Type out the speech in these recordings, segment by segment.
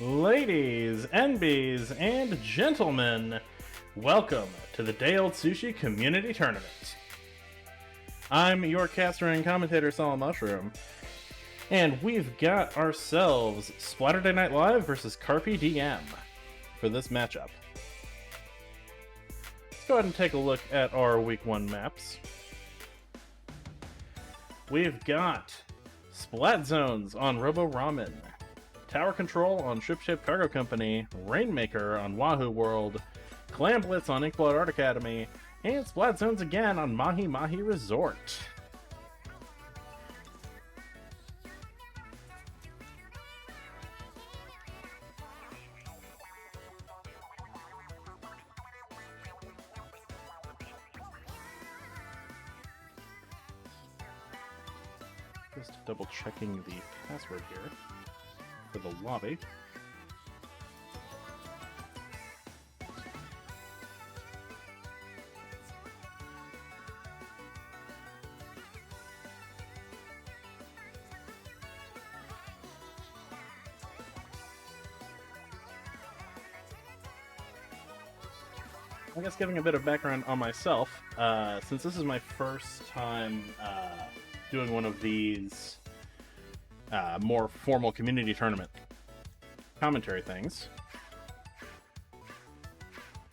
Ladies, NBs, and gentlemen, welcome to the Day-Old Sushi Community Tournament. I'm your caster and commentator, Solid Mushroom, and we've got ourselves Splatterday Night Live versus Carpy DM for this matchup. Let's go ahead and take a look at our Week 1 maps. We've got Splat Zones on Robo Ramen, Tower Control on Ship Cargo Company, Rainmaker on Wahoo World, Clam Blitz on Inkblood Art Academy, and Splat Zones again on Mahi Mahi Resort. Just double checking the password here for the lobby. I guess giving a bit of background on myself, since this is my first time doing one of these more formal community tournament commentary things.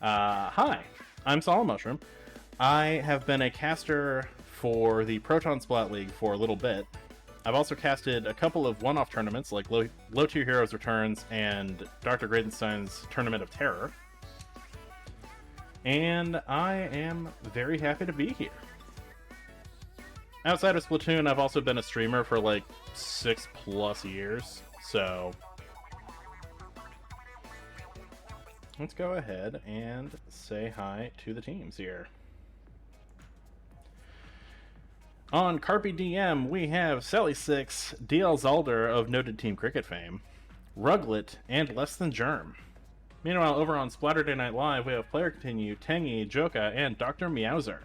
Hi, I'm Solid Mushroom. I have been a caster for the Proton Splat League for a little bit. I've also casted a couple of one-off tournaments like Low Tier Heroes Returns and Dr. Gradenstein's Tournament of Terror. And I am very happy to be here. Outside of Splatoon, I've also been a streamer for like 6+ years, so let's go ahead and say hi to the teams here. On Carpy DM, we have Sally6, DL Zalder of noted Team Cricket fame, Ruglet, and Less Than Germ. Meanwhile, over on Splatterday Night Live, we have Player Continue, Tangy, Joka, and Dr. Meowser.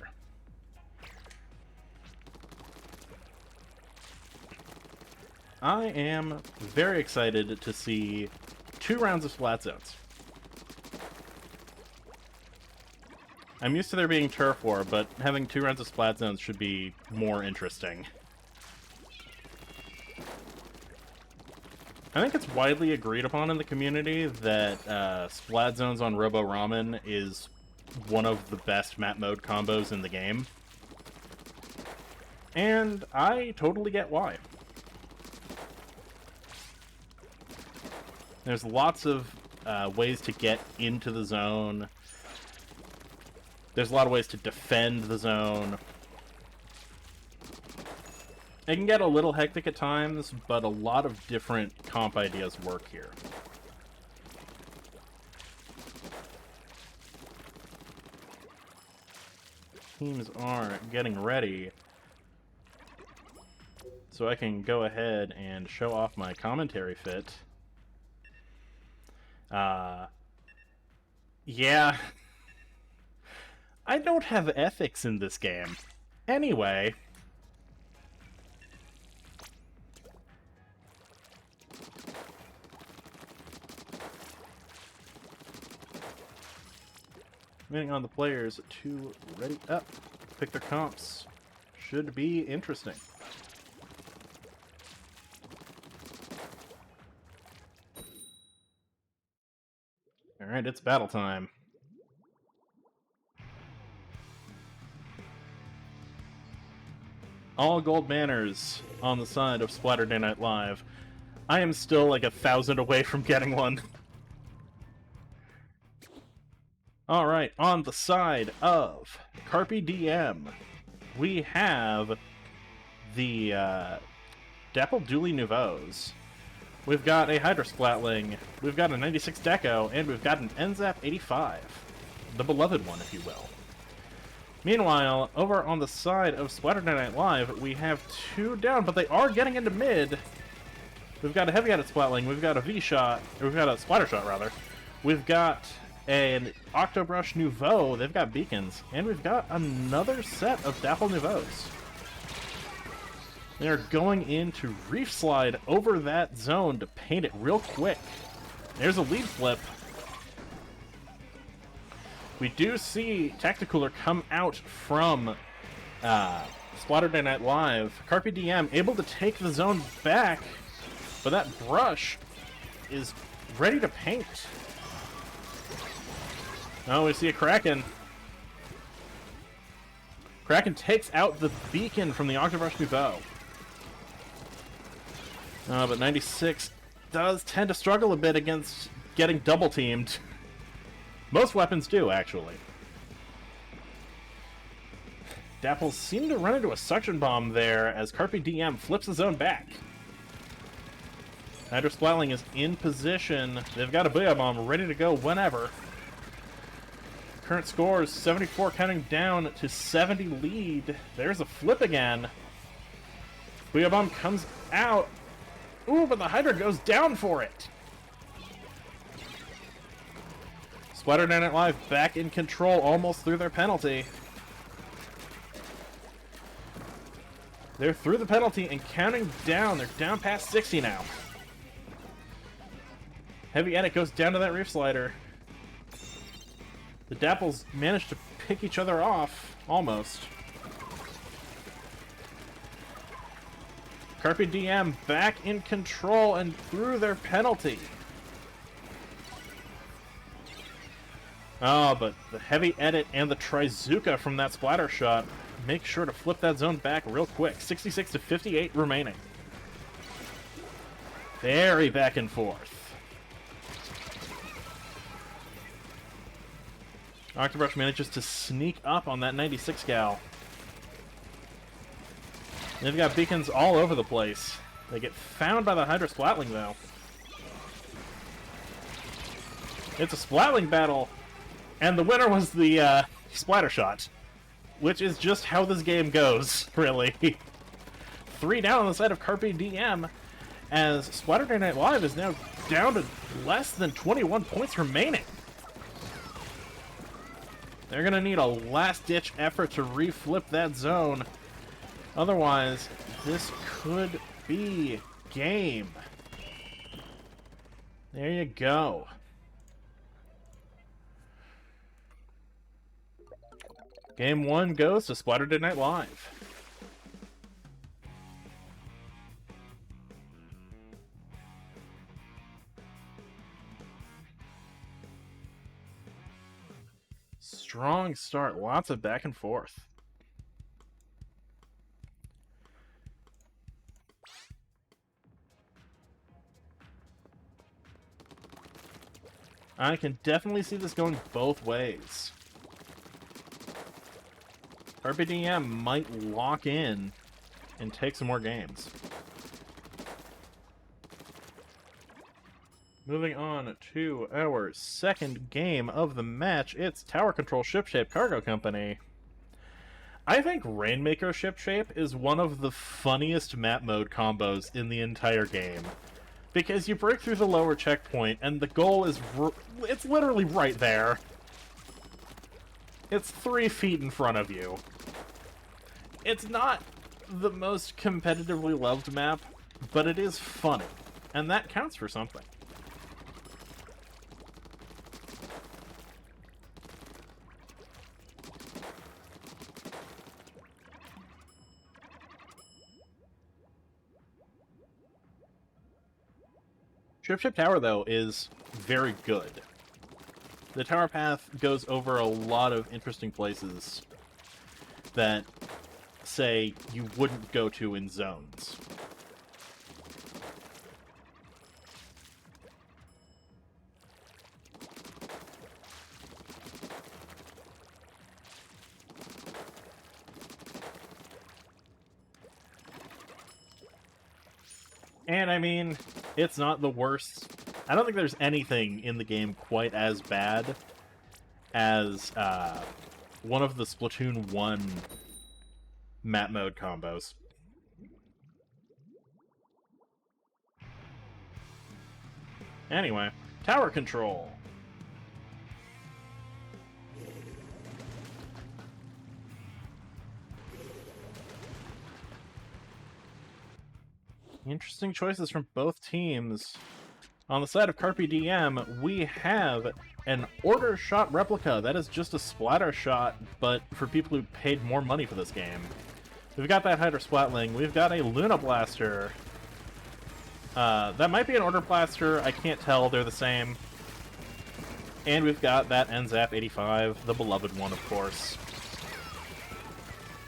I am very excited to see 2 rounds of Splat Zones. I'm used to there being Turf War, but having 2 rounds of Splat Zones should be more interesting. I think it's widely agreed upon in the community that Splat Zones on Robo Ramen is one of the best map mode combos in the game. And I totally get why. There's lots of ways to get into the zone. There's a lot of ways to defend the zone. It can get a little hectic at times, but a lot of different comp ideas work here. Teams are getting ready, so I can go ahead and show off my commentary fit. Yeah. I don't have ethics in this game. Anyway. Waiting on the players to ready up, pick their comps. Should be interesting. Alright, it's battle time. All gold banners on the side of Splatterday Night Live. I am still like 1,000 away from getting one. Alright, on the side of Carpy DM, we have the Dapple Dooley Nouveaux. We've got a Hydra Splatling, we've got a 96 Deco, and we've got an NZAP 85. The beloved one, if you will. Meanwhile, over on the side of Splatterday Night Live, we have 2 down, but they are getting into mid. We've got a Heavy-Handed Splatling, we've got a V-Shot, or we've got a Splatter Shot, rather. We've got an Octobrush Nouveau, they've got beacons, and we've got another set of Dapple Nouveaux. They're going in to Reef Slide over that zone to paint it real quick. There's a lead flip. We do see Tacticooler come out from Splatterday Night Live. Carpy DM able to take the zone back, but that brush is ready to paint. Oh, we see a Kraken. Kraken takes out the beacon from the Octobrush Nouveau. But 96 does tend to struggle a bit against getting double teamed. Most weapons do, actually. Dapples seem to run into a suction bomb there as Carpy DM flips the zone back. Hydro Splatling is in position. They've got a Booyah Bomb ready to go whenever. Current score is 74, counting down to 70 lead. There's a flip again. Booyah Bomb comes out. Ooh, but the Hydra goes down for it. Splatterday Night Live back in control, almost through their penalty. They're through the penalty and counting down. They're down past 60 now. Heavy Edit goes down to that Reef Slider. The Dapples managed to pick each other off, almost. Carpy DM back in control and through their penalty. Oh, but the Heavy Edit and the Trizuka from that splatter shot make sure to flip that zone back real quick. 66 to 58 remaining. Very back and forth. Octobrush manages to sneak up on that 96 gal. They've got beacons all over the place. They get found by the Hydra Splatling, though. It's a Splatling battle, and the winner was the splatter shot, which is just how this game goes, really. 3 down on the side of Carpy DM, as Splatterday Night Live is now down to less than 21 points remaining. They're going to need a last-ditch effort to reflip that zone. Otherwise, this could be game. There you go. Game 1 goes to Splatterday Night Live. Strong start, lots of back and forth. I can definitely see this going both ways. RPDM might lock in and take some more games. Moving on to our second game of the match, it's Tower Control Shipshape Cargo Company. I think Rainmaker Shipshape is one of the funniest map mode combos in the entire game. Because you break through the lower checkpoint, and the goal is... it's literally right there. It's 3 feet in front of you. It's not the most competitively loved map, but it is funny. And that counts for something. Shipship Tower, though, is very good. The tower path goes over a lot of interesting places that, say, you wouldn't go to in zones. And, I mean, it's not the worst. I don't think there's anything in the game quite as bad as one of the Splatoon 1 map mode combos. Anyway, tower control. Interesting choices from both teams. On the side of Carpy DM, we have an order shot replica. That is just a splatter shot, but for people who paid more money for this game. We've got that Hydra Splatling. We've got a Luna Blaster. That might be an Order Blaster. I can't tell. They're the same. And we've got that NZAP 85, the beloved one, of course.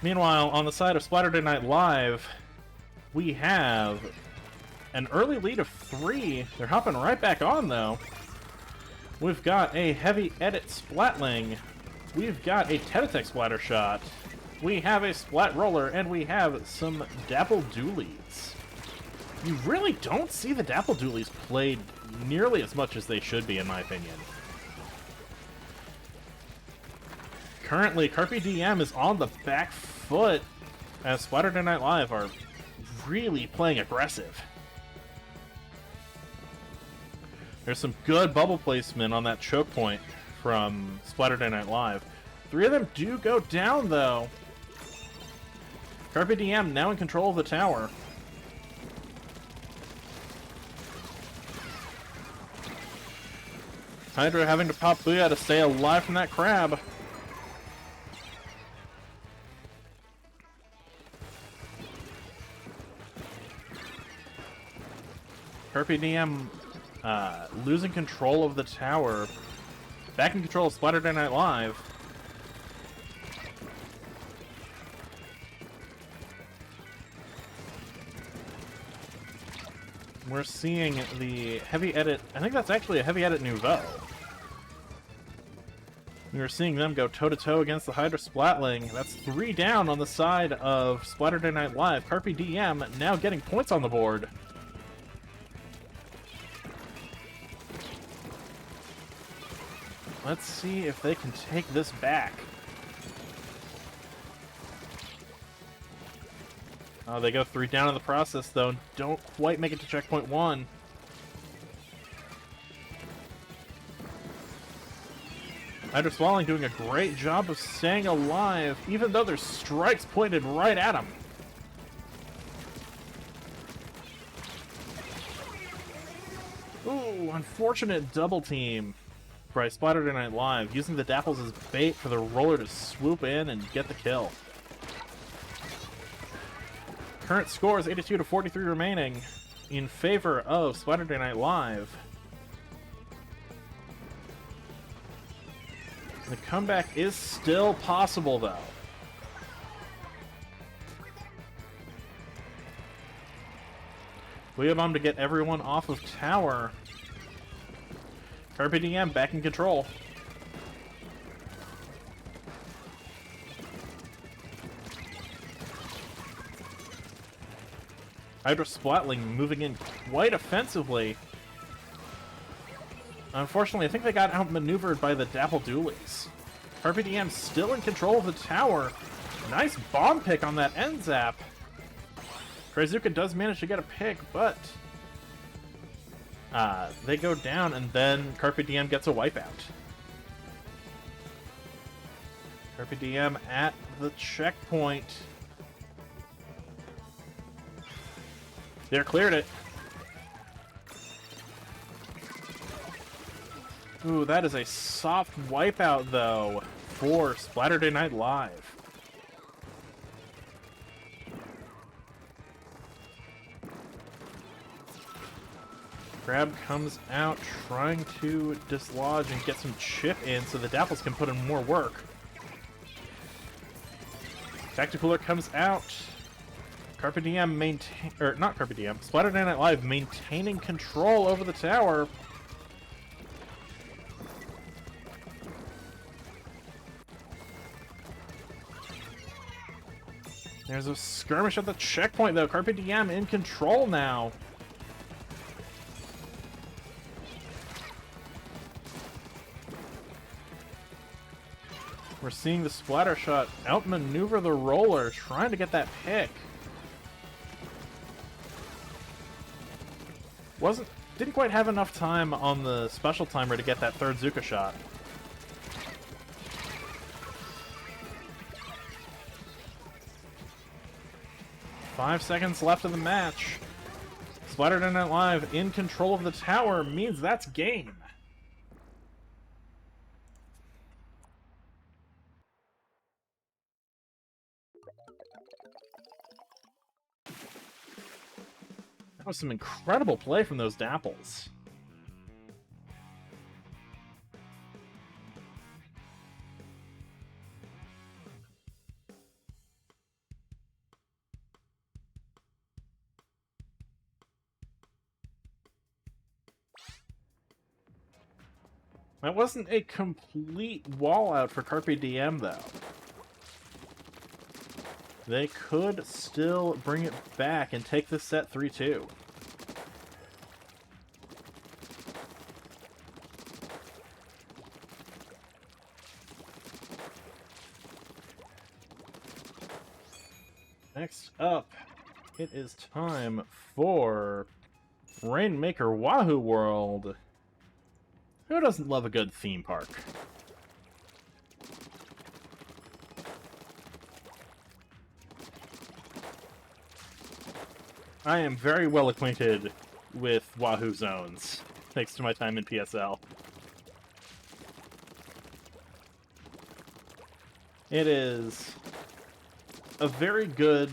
Meanwhile, on the side of Splatterday Night Live, we have an early lead of 3. They're hopping right back on, though. We've got a Heavy Edit Splatling. We've got a Teditech Splatter Shot. We have a Splat Roller, and we have some Dapple Doolies. You really don't see the Dapple Doolies played nearly as much as they should be, in my opinion. Currently, Carpy DM is on the back foot, as Splatterday Night Live are really playing aggressive. There's some good bubble placement on that choke point from Splatterday Night Live. 3 of them do go down, though. Carpy DM now in control of the tower. Hydra having to pop Booyah to stay alive from that crab. Carpy DM losing control of the tower. Back in control of Splatterday Night Live. We're seeing the heavy edit. I think that's actually a heavy edit Nouveau. We were seeing them go toe-to-toe against the Hydra Splatling. That's 3 down on the side of Splatterday Night Live. Carpy DM now getting points on the board. Let's see if they can take this back. They go 3 down in the process, though. Don't quite make it to checkpoint 1. Hydra Splatling doing a great job of staying alive, even though there's strikes pointed right at him. Ooh, unfortunate double team by Splatterday Night Live, using the Dapples as bait for the roller to swoop in and get the kill. Current score is 82 to 43 remaining in favor of Splatterday Night Live. The comeback is still possible, though. We have Bomb to get everyone off of tower. Carpy DM back in control. Hydra Splatling moving in quite offensively. Unfortunately, I think they got outmaneuvered by the Dapple Doolies. Carpy DM still in control of the tower. Nice bomb pick on that end zap. Kraizuka does manage to get a pick, but they go down, and then Carpy DM gets a wipeout. Carpy DM at the checkpoint. They're cleared it. Ooh, that is a soft wipeout, though, for Splatterday Night Live. Crab comes out trying to dislodge and get some chip in so the Dapples can put in more work. Tacticooler comes out. Carpy DM maintain, or not Carpy DM, Splatterday Night Live maintaining control over the tower. There's a skirmish at the checkpoint, though. Carpy DM in control now. We're seeing the splatter shot outmaneuver the roller, trying to get that pick. Didn't quite have enough time on the special timer to get that third Zuka shot. Five seconds left of the match. Splatterday Night Live in control of the tower means that's game. That was some incredible play from those Dapples. That wasn't a complete wall out for Carpy DM, though. They could still bring it back and take this set 3-2. Next up, it is time for Rainmaker Wahoo World. Who doesn't love a good theme park? I am very well acquainted with Wahoo zones, thanks to my time in PSL. It is a very good,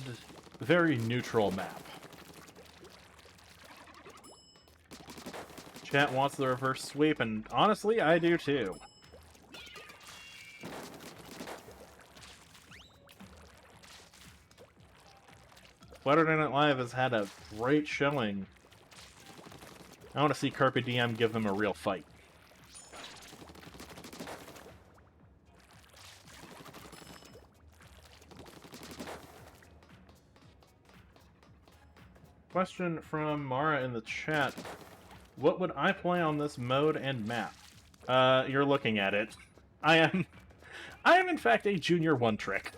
very neutral map. Chat wants the reverse sweep, and honestly, I do too. Splatterday Night Live has had a great showing. I want to see Carpy DM give them a real fight. Question from Mara in the chat. What would I play on this mode and map? You're looking at it. I am in fact a junior one-trick.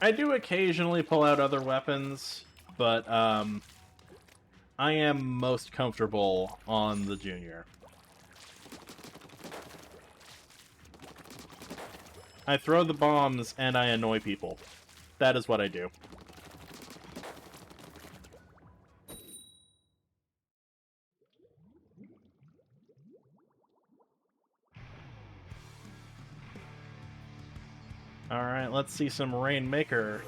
I do occasionally pull out other weapons, but I am most comfortable on the junior. I throw the bombs and I annoy people. That is what I do. Alright, let's see some Rainmaker.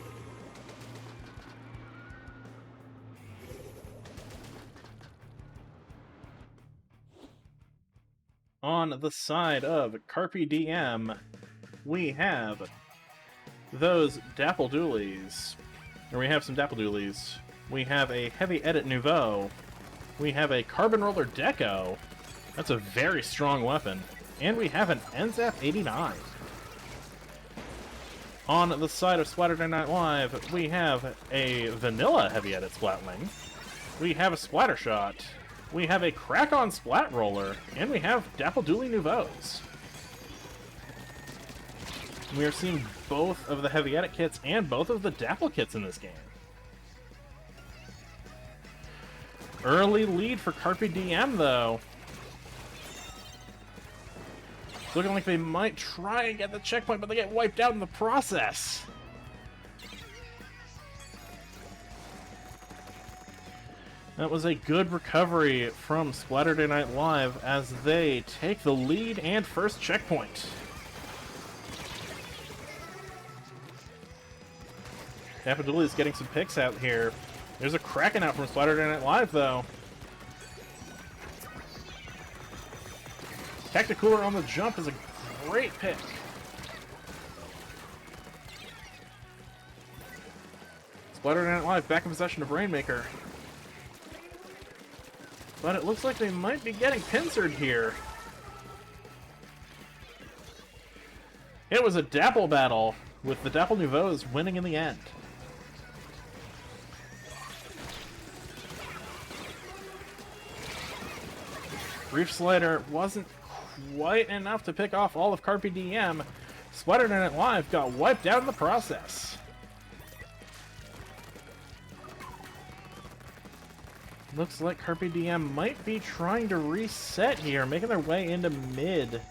On the side of Carpy DM, we have those Dapple Doolies. Or we have some Dapple Doolies. We have a Heavy Edit Nouveau. We have a Carbon Roller Deco. That's a very strong weapon. And we have an NZAP 89. On the side of Splatterday Night Live, we have a vanilla Heavy Edit Splatling. We have a Splatter Shot. We have a Crack-On Splat Roller. And we have Dapple Dooley Nouveaux. We are seeing both of the Heavy Edit kits and both of the Dapple kits in this game. Early lead for Carpy DM, though. It's looking like they might try and get the checkpoint, but they get wiped out in the process. That was a good recovery from Splatterday Night Live as they take the lead and first checkpoint. Dapaduli is getting some picks out here. There's a Kraken out from Splatterday Night Live, though. Tacticooler on the jump is a great pick. Splatterday Night Live back in possession of Rainmaker. But it looks like they might be getting pincered here. It was a Dapple battle, with the Dapple Nouveaux winning in the end. Reef Slider wasn't quite enough to pick off all of Carpy DM. Splatterday Night Live got wiped out in the process. Looks like Carpy DM might be trying to reset here, making their way into mid.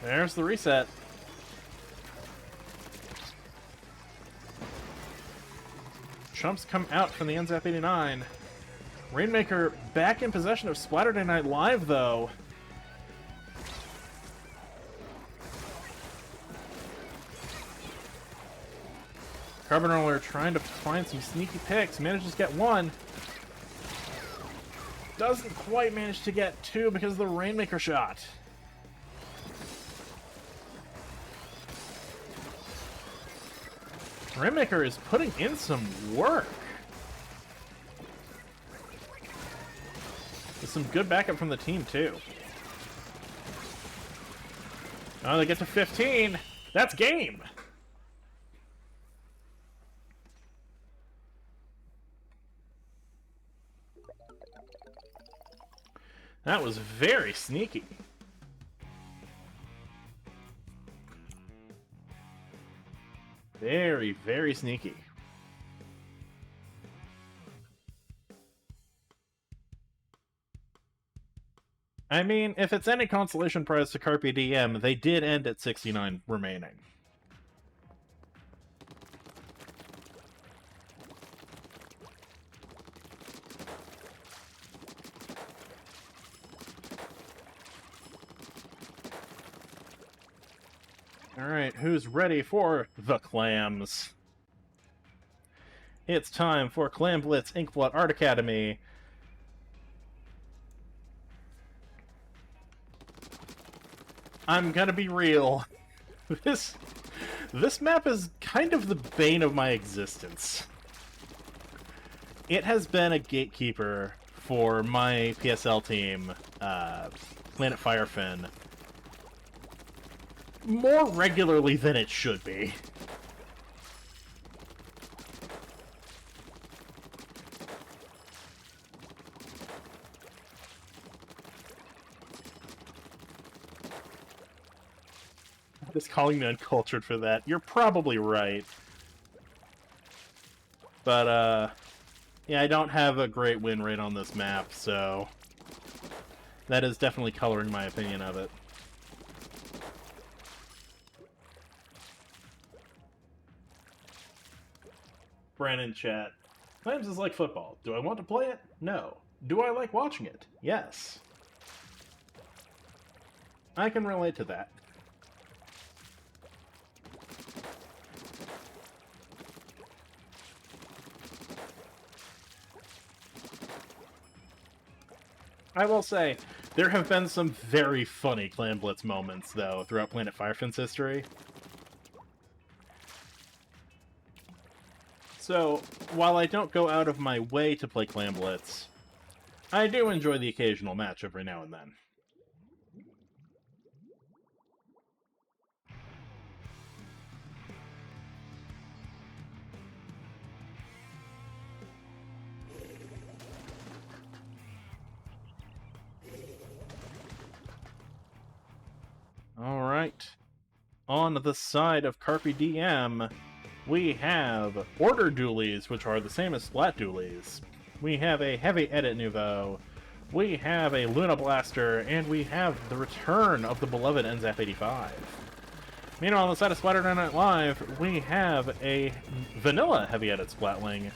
There's the reset. chumps come out from the NZAP 89. Rainmaker back in possession of Splatterday Night Live, though. Carbon Roller trying to find some sneaky picks. Manages to get one. Doesn't quite manage to get two because of the Rainmaker shot. Rainmaker is putting in some work. With some good backup from the team, too. Oh, they get to 15. That's game. That was very sneaky. Very, very sneaky. I mean, if it's any consolation prize to Carpy DM, they did end at 69 remaining. Alright, who's ready for the clams? It's time for Clam Blitz Inkblot Art Academy. I'm gonna be real. This map is kind of the bane of my existence. It has been a gatekeeper for my PSL team, Planet Firefin, more regularly than it should be. Just calling me uncultured for that. You're probably right. But, yeah, I don't have a great win rate on this map, so that is definitely coloring my opinion of it. Brandon chat. Clams is like football. Do I want to play it? No. Do I like watching it? Yes. I can relate to that. I will say, there have been some very funny Clam Blitz moments, though, throughout Planet Firefin's history. So, while I don't go out of my way to play Clam Blitz, I do enjoy the occasional match every now and then. Alright. On the side of Carpy DM, we have Order Dualies, which are the same as Splat Dualies. We have a Heavy Edit Nouveau. We have a Luna Blaster, and we have the return of the beloved NZAP 85. Meanwhile, on the side of Splatterday Night Live, we have a Vanilla Heavy Edit Splatling.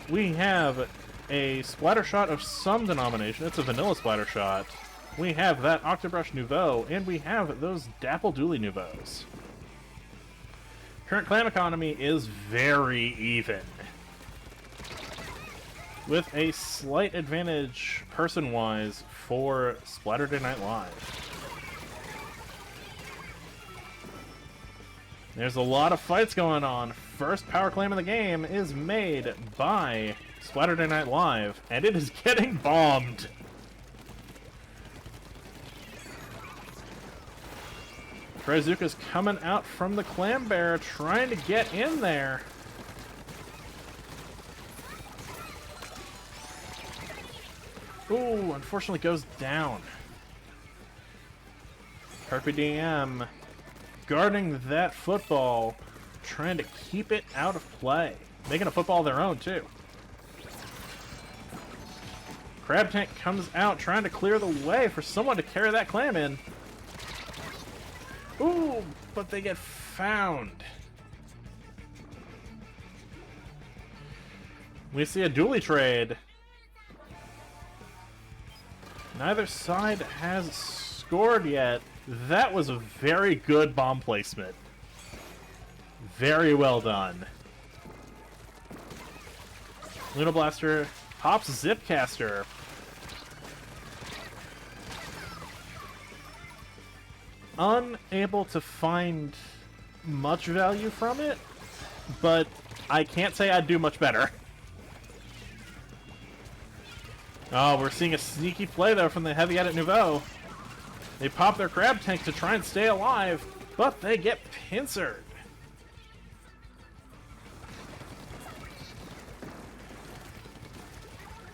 We have a Splatter Shot of some denomination. It's a Vanilla Splatter Shot. We have that Octobrush Nouveau, and we have those Dapple Dually Nouveaux. Current clam economy is very even, with a slight advantage person-wise for Splatterday Night Live. There's a lot of fights going on. First power clam in the game is made by Splatterday Night Live, and it is getting bombed. Trizuka's coming out from the Clam Bear, trying to get in there. Ooh, unfortunately goes down. Carpy DM guarding that football, trying to keep it out of play. Making a football of their own, too. Crab Tank comes out, trying to clear the way for someone to carry that clam in. Ooh, but they get found. We see a dually trade. Neither side has scored yet. That was a very good bomb placement. Very well done. Luna Blaster pops Zipcaster. Unable to find much value from it, but I can't say I'd do much better. Oh, we're seeing a sneaky play, though, from the Heavy Edit Nouveau. They pop their Crab Tank to try and stay alive, but they get pincered.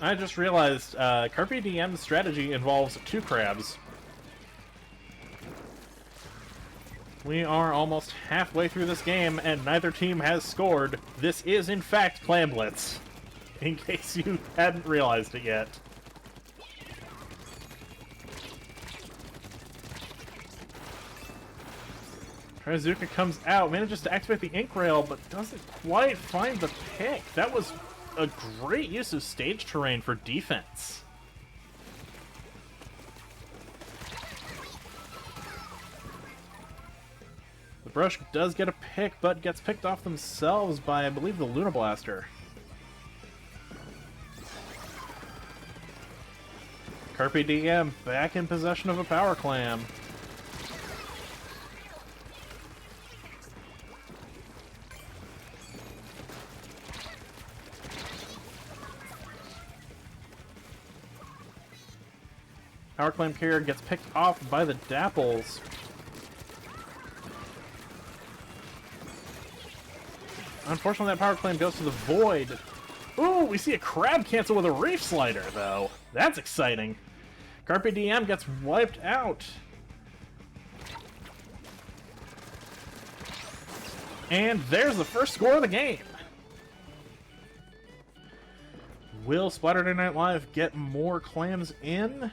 I just realized Carpy DM's strategy involves 2 crabs. We are almost halfway through this game, and neither team has scored. This is, in fact, Clam Blitz, in case you hadn't realized it yet. Trizuka comes out, manages to activate the Ink Rail, but doesn't quite find the pick. That was a great use of stage terrain for defense. The Brush does get a pick, but gets picked off themselves by, I believe, the Luna Blaster. Carpy DM back in possession of a Power Clam. Power Clam carrier gets picked off by the Dapples. Unfortunately, that Power Clam goes to the Void. Ooh, we see a Crab cancel with a Reef Slider, though. That's exciting. Carpy DM gets wiped out. And there's the first score of the game. Will Splatterday Night Live get more clams in?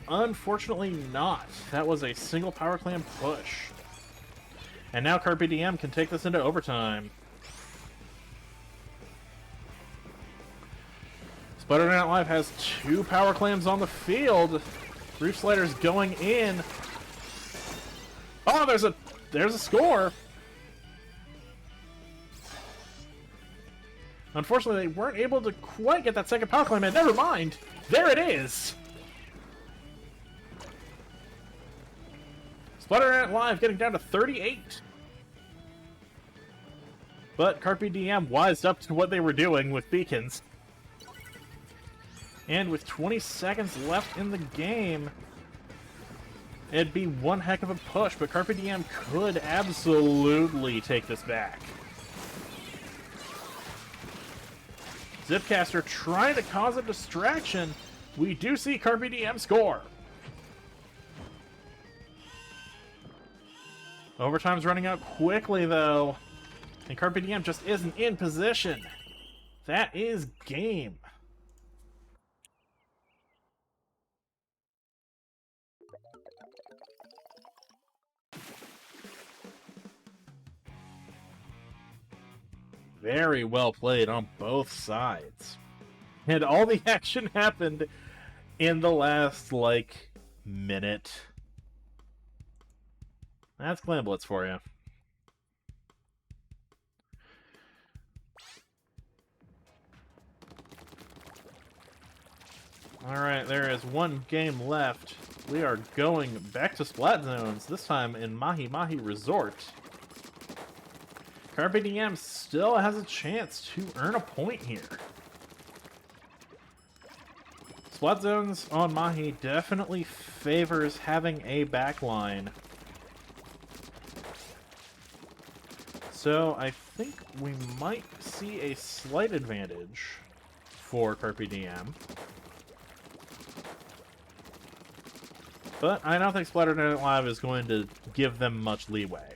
Unfortunately not. That was a single Power Clam push. And now Carpy DM can take this into overtime. Splatterday Night Live has 2 Power Clams on the field. Reef Slider's going in. Oh, there's a score. Unfortunately, they weren't able to quite get that second Power Clam in. Never mind. There it is. Splatterday Night Live getting down to 38. But Carpy DM wised up to what they were doing with beacons. And with 20 seconds left in the game, it'd be one heck of a push, but Carpy DM could absolutely take this back. Zipcaster trying to cause a distraction. We do see Carpy DM score. Overtime's running out quickly, though. And Carpy DM just isn't in position. That is game. Very well played on both sides. And all the action happened in the last, minute. That's Clam Blitz for you. Alright, there is one game left. We are going back to Splat Zones, this time in Mahi Mahi Resort. Carpy DM still has a chance to earn a point here. Splat Zones on Mahi definitely favors having a backline. So I think we might see a slight advantage for Carpy DM. But I don't think Splatterday Night Live is going to give them much leeway.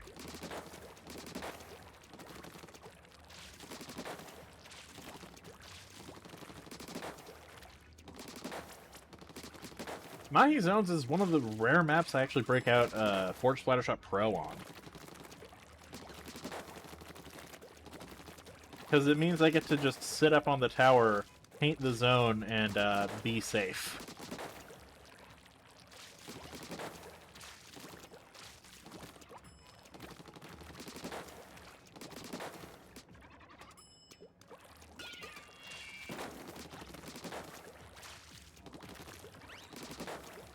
Mahi Zones is one of the rare maps I actually break out Forge Splattershot Pro on. because it means I get to just sit up on the tower, paint the zone, and be safe.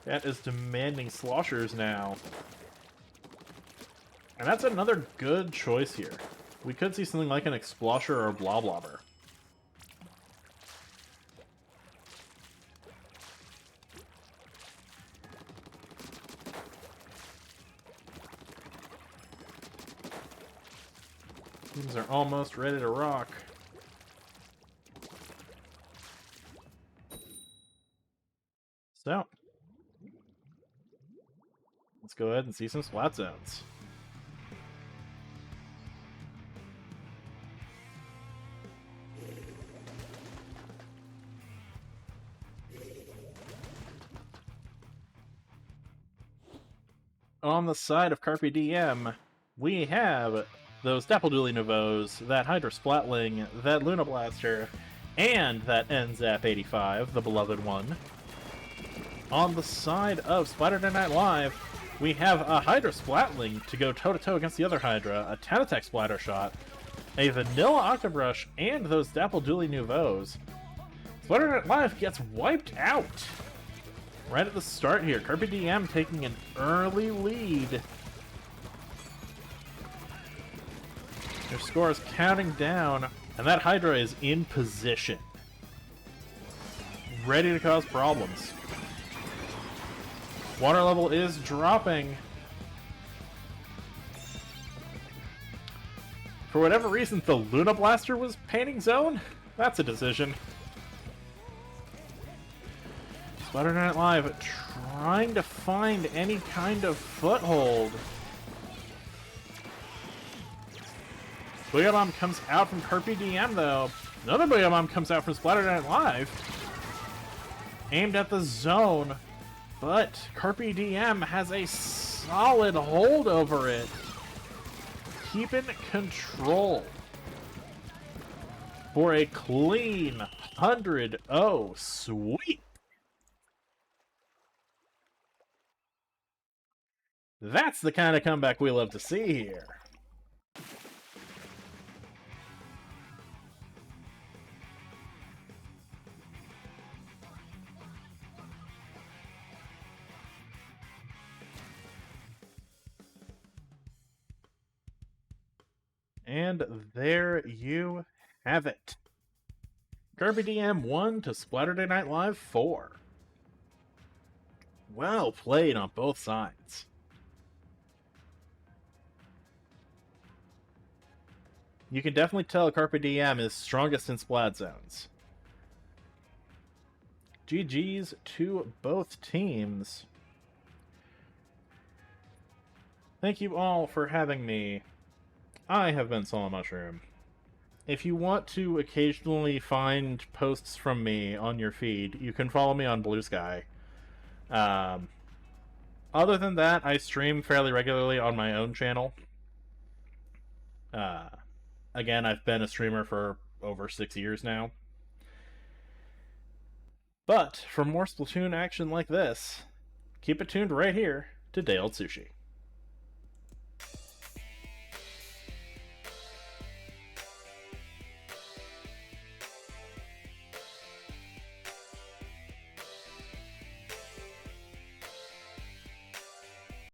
That is demanding sloshers now. And that's another good choice here. We could see something like an Explosher or a Bloblobber. Things are almost ready to rock. So, let's go ahead and see some splat zones. On the side of Carpy DM, we have those Dapple Nouveaus, that Hydra Splatling, that Luna Blaster, and that NZAP 85, the beloved one. On the side of Splatterday Night Live, we have a Hydra Splatling to go toe-to-toe against the other Hydra, a Tanatech Splatter Shot, a Vanilla Octobrush, and those Dapple Nouveaus. Splatterday Night Live gets wiped out right at the start here. Carpy DM taking an early lead. Their score is counting down, and that Hydra is in position, ready to cause problems. Water level is dropping. For whatever reason, the Luna Blaster was painting zone? That's a decision. Splatterday Night Live trying to find any kind of foothold. Booyah Bomb comes out from Carpy DM, though. Another Booyah Bomb comes out from Splatterday Night Live. Aimed at the zone. But Carpy DM has a solid hold over it. Keeping control. For a clean 100-0 sweep. That's the kind of comeback we love to see here. And there you have it. Carpy DM 1 to Splatterday Night Live 4. Well played on both sides. You can definitely tell Carpy DM is strongest in splat zones. GG's to both teams. Thank you all for having me. I have been Solid Mushroom. If you want to occasionally find posts from me on your feed, you can follow me on Blue Sky. Other than that, I stream fairly regularly on my own channel. Again, I've been a streamer for over 6 years now. But for more Splatoon action like this, keep it tuned right here to Day Old Sushi.